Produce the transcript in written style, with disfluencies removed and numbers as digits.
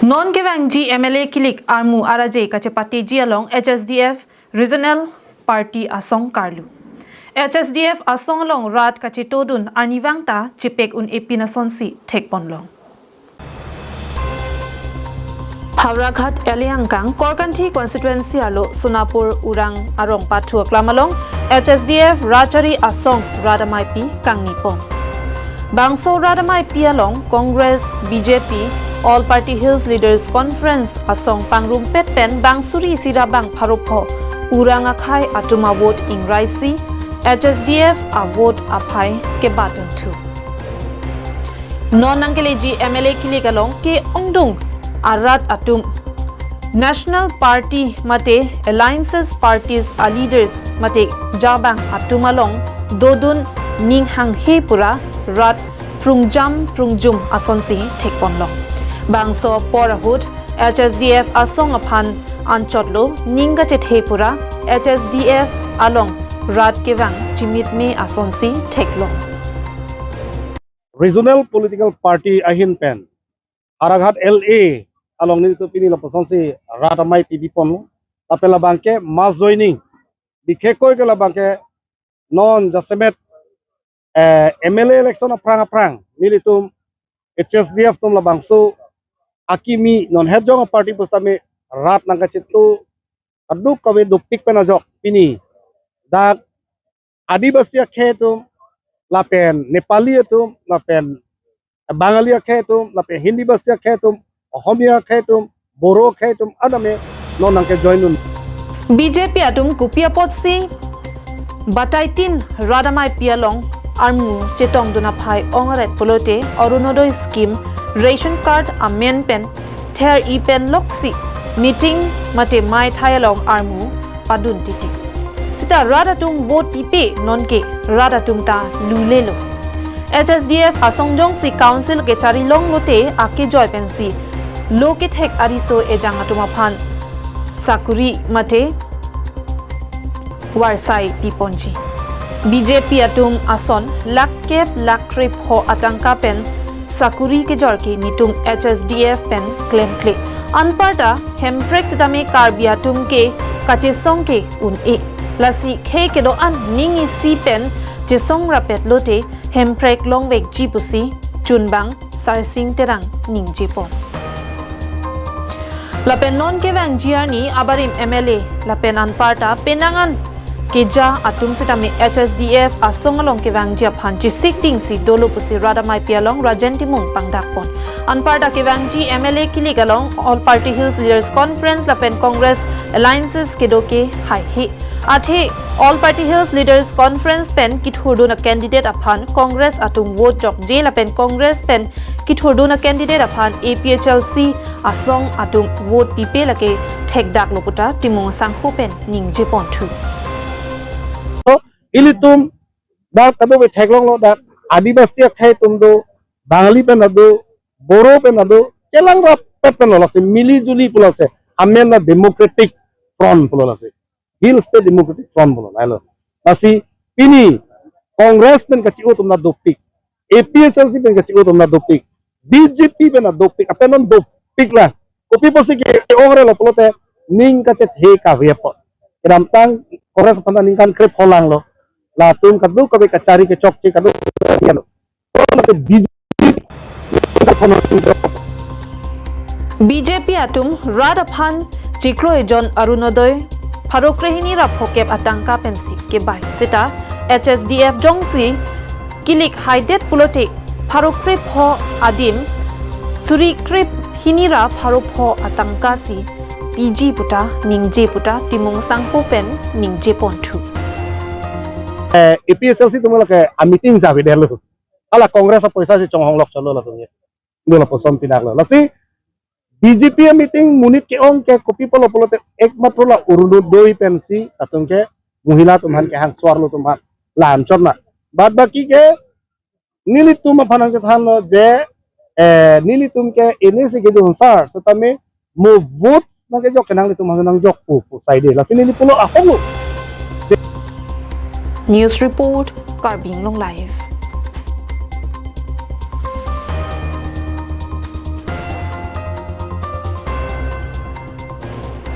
Non kevang G MLA kilik armu araje kachepati G along HSDF regional party asong karlu. HSDF asong along rat kachetodun arnivangta chipek un epinasonsi tekponlong. Pawraghat Eliangkang Korkanthi constituency alo Sonapur urang arong patu klamalong HSDF rachari asong radamaipi kangnipong. Bangso radamaipi along Congress BJP All Party Hills Leaders Conference asong pangrum petpen bangsuri sirabang parupo urang akai atuma vote ing raisi HSDF a vote apai ke batun tu. Non angkeleji MLA kiligalong ke ongdung arat atum National Party mate alliances parties a leaders mate jabang atumalong dodun ninghang he pura rat prungjum asonsi tekponlong. Bangso porahut HSDF asong apan anchotlo ninga chethepura HSDF along rat kevang jimit me asonsi teklong. Regional political party ahin pen Araghat LA along nito pinilo pasonsi ratamai pipipon tapela bangke mass joining dikhekoy kala bangke non jasemet MLA election aprang nilitum HSDF tum la bangso akimi non hedjong party postame rat nangka chitu aduk kawe dupik penajok pini dak adibasi khetum lapen Nepali tum lapen Bangali khetum lapen Hindi basi khetum Ohomia khetum Boro khetum adame non nangke joinun BJP atum kupia potsi bataitin radamai pialong armu chetong duna phai ongaret polote orunodoi scheme ration card amen pen ther e pen loksi meeting mate mai thayalong armu padun titi sita radatum vote pipe nonke radatum ta lulelo HSDF asongjong si council ke charilong lote ake joy pensi loke thek ariso ejang atuma phan sakuri mate warsai piponji BJP atum ason lakkep lakrip ho atangka pen sakuri ke jorke nitum HSDF pen claim kle anparta hemprex itame karbia tum ke kache song ke un e lasi khe ke do an ningi si pen je song rapet lote hemprek longwek jipusi chunbang sarsing terang ningjepon lapen non ke wang jiarni abarim MLA lapen anparta penangan keja atum sitame HSDF asong along ke wang jia phanchi sitting si dolo pusi radamai pialong rajenti mung pangdakpon anparta ke wang ji MLA kiligalong All Party Hills Leaders Conference lapen Congress alliances kedoke hai he athe All Party Hills Leaders Conference pen kithurduna candidate aphan Congress atum vote jok je lapen Congress pen kithurduna candidate aphan APHLC asong atum vote pipe lake thekdak loputa timong sanghu pen ningje pon thu ilitum dak kado be theklong lo dak adibasi khai tum do Bangali pen ado Boro pen ado kelang rap pen lo se mili juli pulo se amen na democratic front pulo se hill state democratic front pulo lailo nasi pini Congress pen kachi utum na dopik APSLC pen kachi utum na dopik BJP pen na dopik apen non dopik la kopi posi ke ongre lo pulo te ning kache he ka vepo ramtang Congress pen ningkan krep holang lo latung kadu kabe kacari ke chok ke kadu yalo BJP atum radaphan chiklo ejon arunodoy pharokrehini ra phokep atangka pensi ke bai seta HSDF jongsi kilik haidet pulote pharokre pho adim surikrep hinira pharopho atangka si PG puta ningje puta timong sangpo pen ningje pontu APSLC tumala ke meeting jabe delo ala Congress paisa si chonghong lok chalo la tumye ndola posom pinak la lasi BJP meeting munit ke ong ke kopi polo te ekmatro la urudu doi pensi atung ke muhila tumhan ke hang swar lo tumhan lan chorna bad baki ke nilitum phanang ke than lo je nilitum ke enesi ke dun sar satame mo vote na ke jok kenang litum nang jok pu side la sini pulo ahong News Report Karbing Long Live